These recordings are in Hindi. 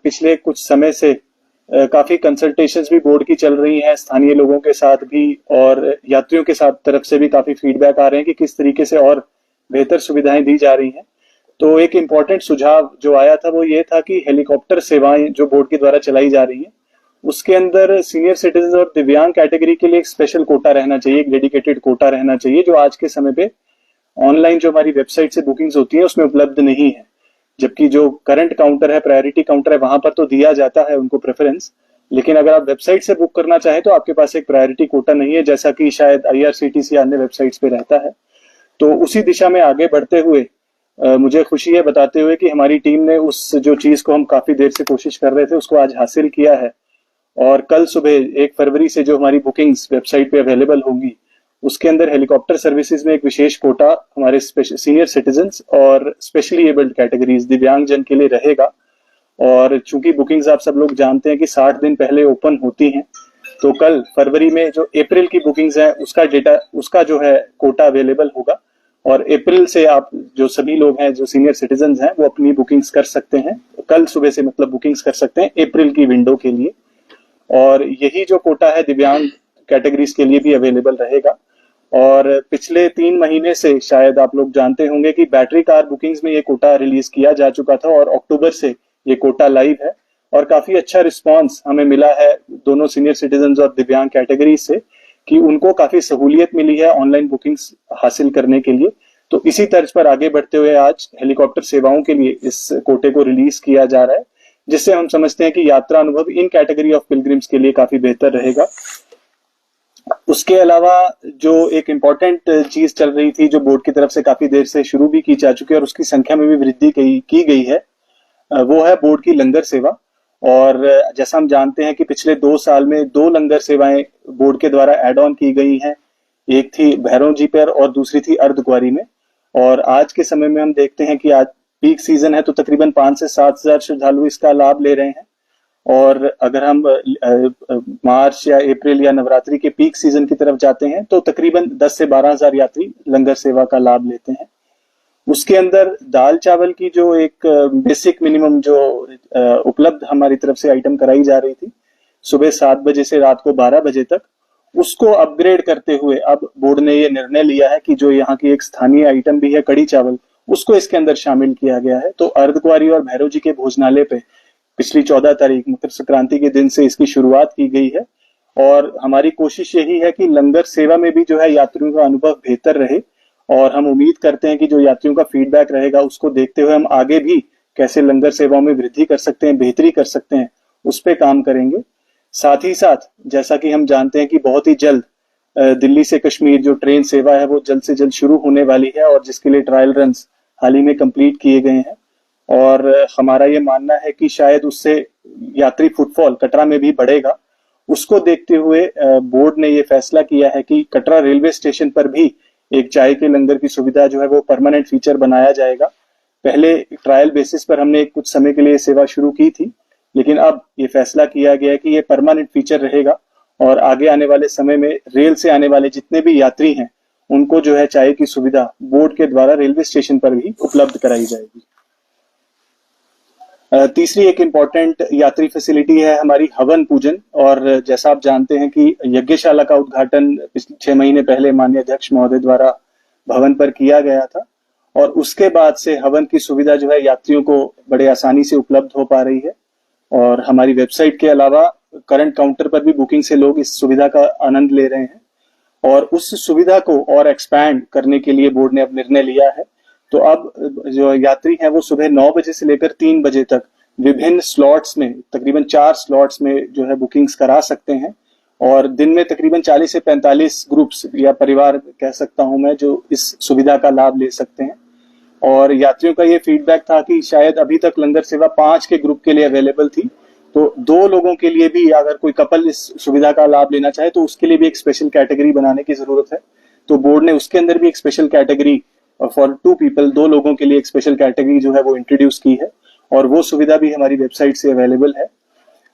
पिछले कुछ समय से काफी कंसल्टेशंस भी बोर्ड की चल रही हैं, स्थानीय लोगों के साथ भी और यात्रियों के साथ तरफ से भी काफी फीडबैक आ रहे हैं कि किस तरीके से और बेहतर सुविधाएं दी जा रही हैं। तो एक इम्पॉर्टेंट सुझाव जो आया था वो ये था कि हेलीकॉप्टर सेवाएं जो बोर्ड के द्वारा चलाई जा रही हैं उसके अंदर सीनियर सिटीजन और दिव्यांग कैटेगरी के लिए एक स्पेशल कोटा रहना चाहिए, एक डेडिकेटेड कोटा रहना चाहिए, जो आज के समय पे ऑनलाइन जो हमारी वेबसाइट से बुकिंग्स होती है उसमें उपलब्ध नहीं है। जबकि जो करंट काउंटर है, प्रायोरिटी काउंटर है, वहां पर तो दिया जाता है उनको प्रेफरेंस, लेकिन अगर आप वेबसाइट से बुक करना चाहें तो आपके पास एक प्रायोरिटी कोटा नहीं है, जैसा कि शायद IRCTC या अन्य वेबसाइट्स पे रहता है। तो उसी दिशा में आगे बढ़ते हुए मुझे खुशी है बताते हुए कि हमारी टीम ने उस जो चीज को हम काफी देर से कोशिश कर रहे थे उसको आज हासिल किया है। और कल सुबह 1 फरवरी से जो हमारी बुकिंग्स वेबसाइट पे अवेलेबल होंगी उसके अंदर हेलीकॉप्टर सर्विसेज में एक विशेष कोटा हमारे सीनियर सिटीजन्स और स्पेशली एबल्ड कैटेगरीज दिव्यांग जन के लिए रहेगा। और चूंकि बुकिंग्स आप सब लोग जानते हैं कि 60 दिन पहले ओपन होती हैं, तो कल फरवरी में जो अप्रैल की बुकिंग्स है उसका जो है कोटा अवेलेबल होगा। और अप्रैल से आप जो सभी लोग हैं जो सीनियर सिटीजन्स हैं वो अपनी बुकिंग्स कर सकते हैं, कल सुबह से मतलब बुकिंग्स कर सकते हैं अप्रैल की विंडो के लिए। और यही जो कोटा है दिव्यांग कैटेगरीज के लिए भी अवेलेबल रहेगा। और पिछले 3 महीने से शायद आप लोग जानते होंगे कि बैटरी कार बुकिंग्स में ये कोटा रिलीज किया जा चुका था और अक्टूबर से ये कोटा लाइव है और काफी अच्छा रिस्पांस हमें मिला है दोनों सीनियर सिटीजन्स और दिव्यांग कैटेगरी से कि उनको काफी सहूलियत मिली है ऑनलाइन बुकिंग्स हासिल करने के लिए। तो इसी तर्ज पर आगे बढ़ते हुए आज हेलीकॉप्टर सेवाओं के लिए इस कोटे को रिलीज किया जा रहा है, जिससे हम समझते हैं कि यात्रा अनुभव इन कैटेगरी ऑफ पिलग्रिम्स के लिए काफी बेहतर रहेगा। उसके अलावा जो एक इम्पॉर्टेंट चीज चल रही थी जो बोर्ड की तरफ से काफी देर से शुरू भी की जा चुकी है और उसकी संख्या में भी वृद्धि की गई है, वो है बोर्ड की लंगर सेवा। और जैसा हम जानते हैं कि पिछले 2 साल में 2 लंगर सेवाएं बोर्ड के द्वारा एड ऑन की गई हैं, एक थी भैरव जी पर और दूसरी थी अर्धकुंवारी में। और आज के समय में हम देखते हैं कि आज पीक सीजन है तो तकरीबन 5 से 7 हजार श्रद्धालु इसका लाभ ले रहे हैं। और अगर हम मार्च या अप्रैल या नवरात्रि के पीक सीजन की तरफ जाते हैं तो तकरीबन 10 से 12 हजार यात्री लंगर सेवा का लाभ लेते हैं। उसके अंदर दाल चावल की जो एक बेसिक मिनिमम जो उपलब्ध हमारी तरफ से आइटम कराई जा रही थी सुबह 7 बजे से रात को 12 बजे तक, उसको अपग्रेड करते हुए अब बोर्ड ने ये निर्णय लिया है कि जो यहाँ की एक स्थानीय आइटम भी है कड़ी चावल, उसको इसके अंदर शामिल किया गया है। तो अर्धकुंवारी और भैरव जी के भोजनालय पे पिछली 14 तारीख मकर संक्रांति के दिन से इसकी शुरुआत की गई है। और हमारी कोशिश यही है कि लंगर सेवा में भी जो है यात्रियों का अनुभव बेहतर रहे और हम उम्मीद करते हैं कि जो यात्रियों का फीडबैक रहेगा उसको देखते हुए हम आगे भी कैसे लंगर सेवाओं में वृद्धि कर सकते हैं, बेहतरी कर सकते हैं, उस पे काम करेंगे। साथ ही साथ जैसा कि हम जानते हैं कि बहुत ही जल्द दिल्ली से कश्मीर जो ट्रेन सेवा है वो जल्द से जल्द शुरू होने वाली है, और जिसके लिए ट्रायल रन्स हाल ही में कंप्लीट किए गए हैं। और हमारा ये मानना है कि शायद उससे यात्री फुटफॉल कटरा में भी बढ़ेगा। उसको देखते हुए बोर्ड ने ये फैसला किया है कि कटरा रेलवे स्टेशन पर भी एक चाय के लंगर की सुविधा जो है वो परमानेंट फीचर बनाया जाएगा। पहले ट्रायल बेसिस पर हमने कुछ समय के लिए सेवा शुरू की थी, लेकिन अब ये फैसला किया गया है कि ये परमानेंट फीचर रहेगा, और आगे आने वाले समय में रेल से आने वाले जितने भी यात्री हैं उनको जो है चाय की सुविधा बोर्ड के द्वारा रेलवे स्टेशन पर भी उपलब्ध कराई जाएगी। तीसरी एक इम्पॉर्टेंट यात्री फैसिलिटी है हमारी हवन पूजन, और जैसा आप जानते हैं कि यज्ञशाला का उद्घाटन पिछले 6 महीने पहले माननीय अध्यक्ष महोदय द्वारा भवन पर किया गया था, और उसके बाद से हवन की सुविधा जो है यात्रियों को बड़े आसानी से उपलब्ध हो पा रही है। और हमारी वेबसाइट के अलावा करंट काउंटर पर भी बुकिंग से लोग इस सुविधा का आनंद ले रहे हैं, और उस सुविधा को और एक्सपैंड करने के लिए बोर्ड ने अब निर्णय लिया है। तो अब जो यात्री हैं वो सुबह 9 बजे से लेकर 3 बजे तक विभिन्न स्लॉट्स में, तकरीबन 4 स्लॉट्स में जो है बुकिंग्स करा सकते हैं, और दिन में तकरीबन 40 से 45 ग्रुप्स या परिवार कह सकता हूं मैं जो इस सुविधा का लाभ ले सकते हैं। और यात्रियों का ये फीडबैक था कि शायद अभी तक लंगर सेवा 5 के ग्रुप के लिए अवेलेबल थी, तो 2 लोगों के लिए भी अगर कोई कपल इस सुविधा का लाभ लेना चाहे तो उसके लिए भी एक स्पेशल कैटेगरी बनाने की जरूरत है। तो बोर्ड ने उसके अंदर भी एक स्पेशल कैटेगरी फॉर 2 पीपल, 2 लोगों के लिए एक स्पेशल कैटेगरी जो है वो इंट्रोड्यूस की है, और वो सुविधा भी हमारी वेबसाइट से अवेलेबल है।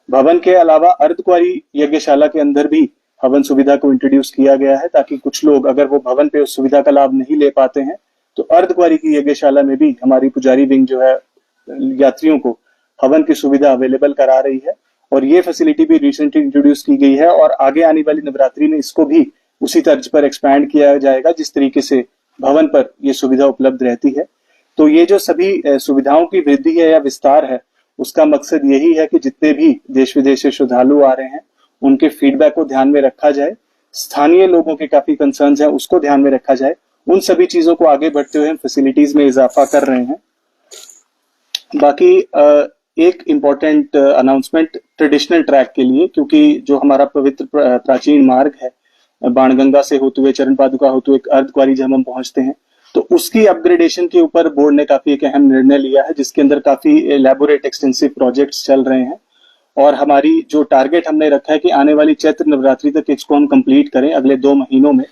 भवन के अलावा अर्धकुंवारी यज्ञशाला के अंदर भी हवन सुविधा को इंट्रोड्यूस किया गया है, ताकि कुछ लोग अगर वो भवन पे उस सुविधा का लाभ नहीं ले पाते हैं तो अर्धकुंवारी की यज्ञशाला में भी हमारी पुजारी विंग जो है यात्रियों को हवन की सुविधा अवेलेबल करा रही है। और ये फैसिलिटी भी रिसेंटली इंट्रोड्यूस की गई है, और आगे आने वाली नवरात्रि में इसको भी उसी तर्ज पर एक्सपैंड किया जाएगा जिस तरीके से भवन पर यह सुविधा उपलब्ध रहती है। तो ये जो सभी सुविधाओं की वृद्धि है या विस्तार है, उसका मकसद यही है कि जितने भी देश विदेश से श्रद्धालु आ रहे हैं उनके फीडबैक को ध्यान में रखा जाए, स्थानीय लोगों के काफी कंसर्न्स हैं उसको ध्यान में रखा जाए, उन सभी चीजों को आगे बढ़ते हुए हम फैसिलिटीज में इजाफा कर रहे हैं। बाकी एक इम्पोर्टेंट अनाउंसमेंट ट्रेडिशनल ट्रैक के लिए, क्योंकि जो हमारा पवित्र प्राचीन मार्ग है बाणगंगा से होते हुए चरण पादुका होते हुए अर्धकुंवारी जब हम पहुंचते हैं, तो उसकी अपग्रेडेशन के ऊपर बोर्ड ने काफी एक अहम निर्णय लिया है, जिसके अंदर काफी एलैबोरेट एक्सटेंसिव प्रोजेक्ट्स चल रहे हैं। और हमारी जो टारगेट हमने रखा है कि आने वाली चैत्र नवरात्रि तक इसको हम कंप्लीट करें अगले 2 महीनों में,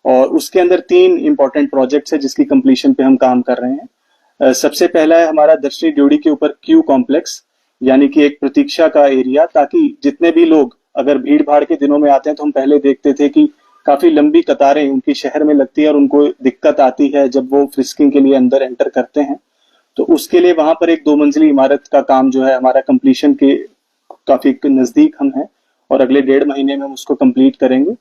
और उसके अंदर 3 इंपॉर्टेंट प्रोजेक्ट्स है जिसकी कंप्लीशन पे हम काम कर रहे हैं। सबसे पहला है हमारा दर्शनी ड्योढ़ी के ऊपर क्यू कॉम्प्लेक्स, यानी कि एक प्रतीक्षा का एरिया, ताकि जितने भी लोग अगर भीड़ भाड़ के दिनों में आते हैं तो हम पहले देखते थे कि काफी लंबी कतारें उनकी शहर में लगती है और उनको दिक्कत आती है जब वो फ्रिस्किंग के लिए अंदर एंटर करते हैं। तो उसके लिए वहां पर एक 2 मंजिली इमारत का काम जो है हमारा कंप्लीशन के काफी नजदीक हम हैं, और अगले 1.5 महीने में हम उसको कंप्लीट करेंगे,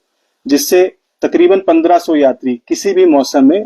जिससे तकरीबन 1500 यात्री किसी भी मौसम में